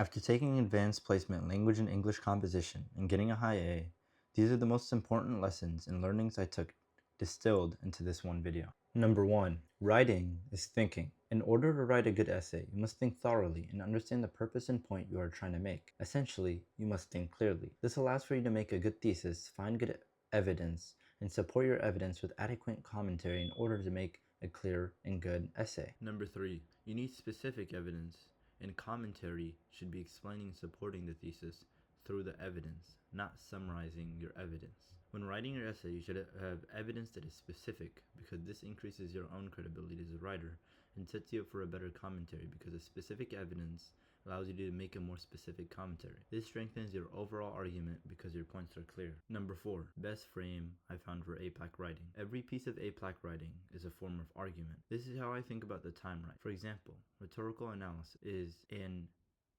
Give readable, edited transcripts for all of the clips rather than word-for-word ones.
After taking advanced placement in language and English composition and getting a high A, these are the most important lessons and learnings I took distilled into this one video. Number 1. Writing is thinking. In order to write a good essay, you must think thoroughly and understand the purpose and point you are trying to make. Essentially, you must think clearly. This allows for you to make a good thesis, find good evidence, and support your evidence with adequate commentary in order to make a clear and good essay. Number 3. You need specific evidence, and commentary should be explaining and supporting the thesis through the evidence, not summarizing your evidence. When writing your essay, you should have evidence that is specific, because this increases your own credibility as a writer and sets you up for a better commentary, because the specific evidence allows you to make a more specific commentary. This strengthens your overall argument because your points are clear. Number 4. Best frame I found for APLAC writing. Every piece of APLAC writing is a form of argument. This is how I think about the time right. For example, rhetorical analysis is an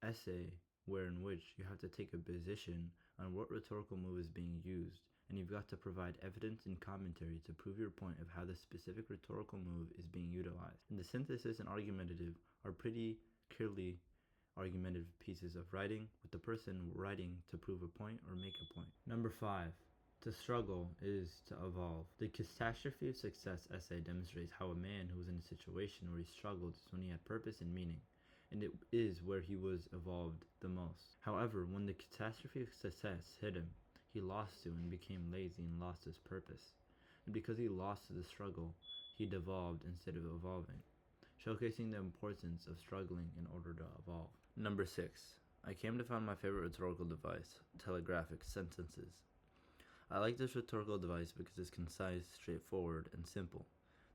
essay in which you have to take a position on what rhetorical move is being used, and you've got to provide evidence and commentary to prove your point of how the specific rhetorical move is being utilized. And the synthesis and argumentative are pretty clearly argumentative pieces of writing, with the person writing to prove a point or make a point. Number 5. To struggle is to evolve. The Catastrophe of Success essay demonstrates how a man who was in a situation where he struggled is when he had purpose and meaning, and it is where he was evolved the most. However, when the catastrophe of success hit him, he lost to and became lazy and lost his purpose. And because he lost to the struggle, he devolved instead of evolving, showcasing the importance of struggling in order to evolve. Number 6. I came to find my favorite rhetorical device, telegraphic sentences. I like this rhetorical device because it's concise, straightforward, and simple.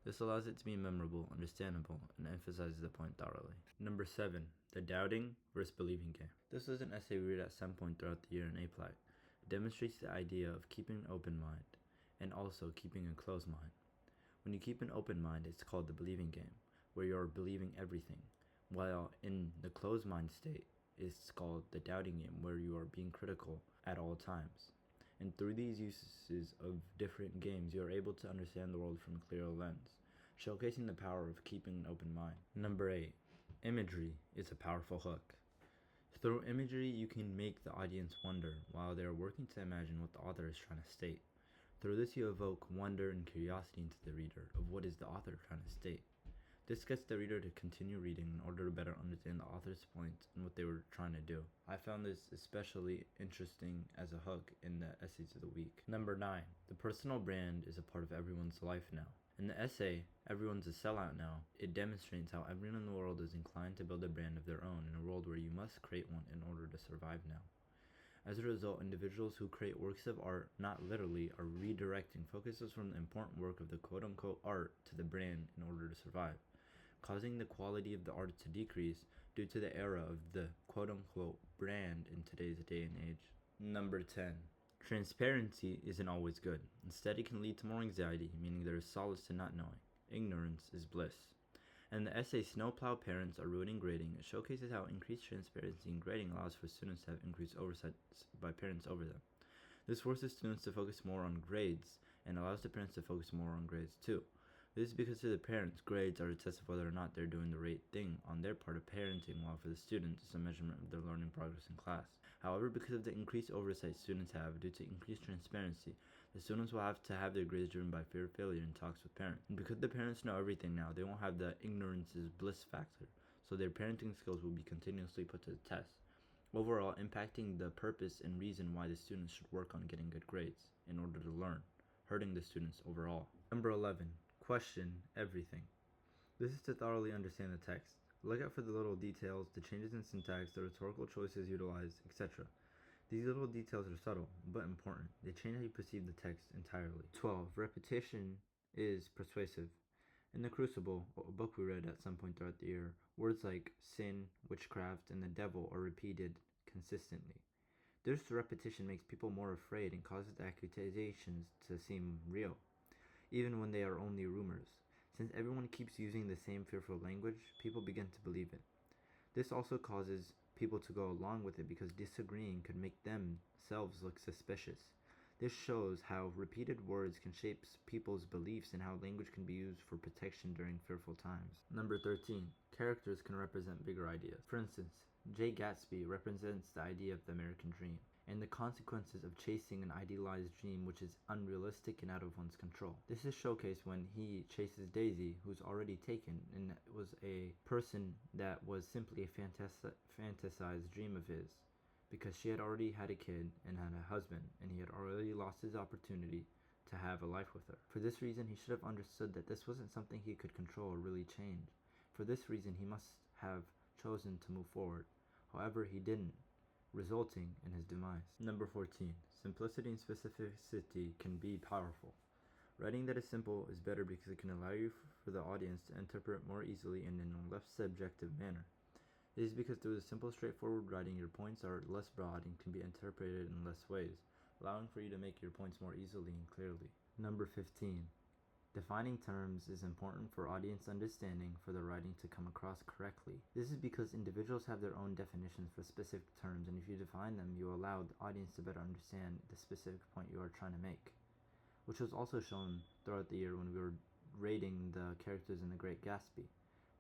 This allows it to be memorable, understandable, and emphasizes the point thoroughly. Number 7. The doubting versus believing game. This was an essay we read at some point throughout the year in APLAC. It demonstrates the idea of keeping an open mind and also keeping a closed mind. When you keep an open mind, it's called the believing game, where you're believing everything, while in the closed mind state, it's called the doubting game, where you are being critical at all times. And through these uses of different games, you are able to understand the world from a clearer lens, showcasing the power of keeping an open mind. Number 8. Imagery is a powerful hook. Through imagery, you can make the audience wonder while they are working to imagine what the author is trying to state. Through this, you evoke wonder and curiosity into the reader of what is the author trying to state. This gets the reader to continue reading in order to better understand the author's point and what they were trying to do. I found this especially interesting as a hook in the essays of the week. Number 9. The personal brand is a part of everyone's life now. In the essay, Everyone's a Sellout Now, it demonstrates how everyone in the world is inclined to build a brand of their own in a world where you must create one in order to survive now. As a result, individuals who create works of art, not literally, are redirecting focuses from the important work of the quote-unquote art to the brand in order to survive, causing the quality of the art to decrease due to the era of the quote-unquote brand in today's day and age. Number 10. Transparency isn't always good. Instead, it can lead to more anxiety, meaning there is solace in not knowing. Ignorance is bliss. And the essay Snowplow Parents Are Ruining Grading, it showcases how increased transparency in grading allows for students to have increased oversight by parents over them. This forces students to focus more on grades and allows the parents to focus more on grades too. This is because to the parents, grades are a test of whether or not they're doing the right thing on their part of parenting, while for the students, it's a measurement of their learning progress in class. However, because of the increased oversight students have due to increased transparency, the students will have to have their grades driven by fear of failure in talks with parents. And because the parents know everything now, they won't have the ignorance is bliss factor, so their parenting skills will be continuously put to the test, overall impacting the purpose and reason why the students should work on getting good grades in order to learn, hurting the students overall. Number 11. Question everything. This is to thoroughly understand the text. Look out for the little details, the changes in syntax, the rhetorical choices utilized, etc. These little details are subtle, but important. They change how you perceive the text entirely. 12. Repetition is persuasive. In The Crucible, a book we read at some point throughout the year, words like sin, witchcraft, and the devil are repeated consistently. This repetition makes people more afraid and causes the accusations to seem real, even when they are only rumors. Since everyone keeps using the same fearful language, people begin to believe it. This also causes people to go along with it because disagreeing could make themselves look suspicious. This shows how repeated words can shape people's beliefs and how language can be used for protection during fearful times. Number 13. Characters can represent bigger ideas. For instance, Jay Gatsby represents the idea of the American dream and the consequences of chasing an idealized dream which is unrealistic and out of one's control. This is showcased when he chases Daisy, who's already taken and was a person that was simply a fantasized dream of his, because she had already had a kid and had a husband, and he had already lost his opportunity to have a life with her. For this reason, he should have understood that this wasn't something he could control or really change. For this reason, he must have chosen to move forward. However, he didn't, resulting in his demise. Number 14. Simplicity and specificity can be powerful. Writing that is simple is better because it can allow you for the audience to interpret more easily and in a less subjective manner. It is because through the simple, straightforward writing, your points are less broad and can be interpreted in less ways, allowing for you to make your points more easily and clearly. Number 15. Defining terms is important for audience understanding for the writing to come across correctly. This is because individuals have their own definitions for specific terms, and if you define them, you allow the audience to better understand the specific point you are trying to make, which was also shown throughout the year when we were rating the characters in The Great Gatsby.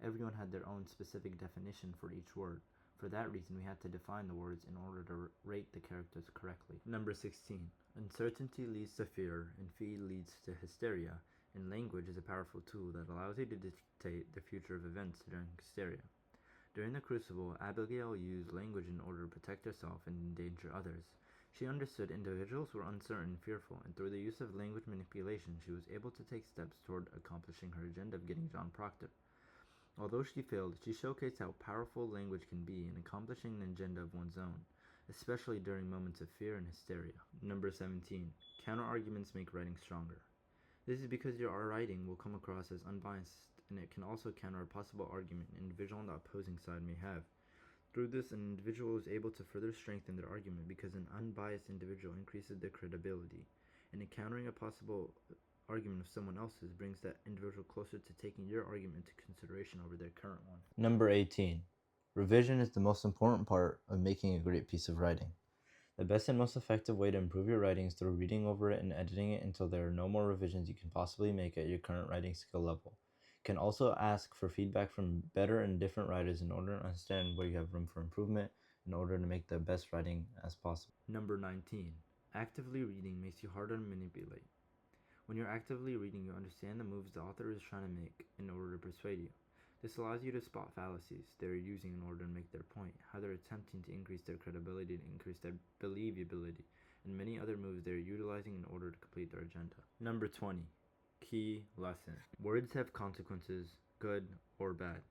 Everyone had their own specific definition for each word. For that reason, we had to define the words in order to rate the characters correctly. Number 16. Uncertainty leads to fear, and fear leads to hysteria, and language is a powerful tool that allows you to dictate the future of events during hysteria. During the Crucible, Abigail used language in order to protect herself and endanger others. She understood individuals were uncertain and fearful, and through the use of language manipulation, she was able to take steps toward accomplishing her agenda of getting John Proctor. Although she failed, she showcased how powerful language can be in accomplishing an agenda of one's own, especially during moments of fear and hysteria. Number 17. Counter-arguments make writing stronger. This is because your writing will come across as unbiased, and it can also counter a possible argument an individual on the opposing side may have. Through this, an individual is able to further strengthen their argument because an unbiased individual increases their credibility, and encountering a possible argument of someone else's brings that individual closer to taking your argument into consideration over their current one. Number 18. Revision is the most important part of making a great piece of writing. The best and most effective way to improve your writing is through reading over it and editing it until there are no more revisions you can possibly make at your current writing skill level. You can also ask for feedback from better and different writers in order to understand where you have room for improvement in order to make the best writing as possible. Number 19. Actively reading makes you harder to manipulate. When you're actively reading, you understand the moves the author is trying to make in order to persuade you. This allows you to spot fallacies they're using in order to make their point, how they're attempting to increase their credibility and increase their believability, and many other moves they're utilizing in order to complete their agenda. Number 20. Key lesson. Words have consequences, good or bad.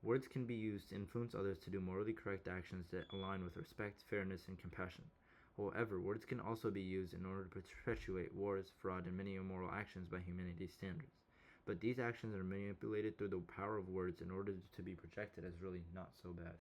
Words can be used to influence others to do morally correct actions that align with respect, fairness, and compassion. However, words can also be used in order to perpetuate wars, fraud, and many immoral actions by humanity's standards. But these actions are manipulated through the power of words in order to be projected as really not so bad.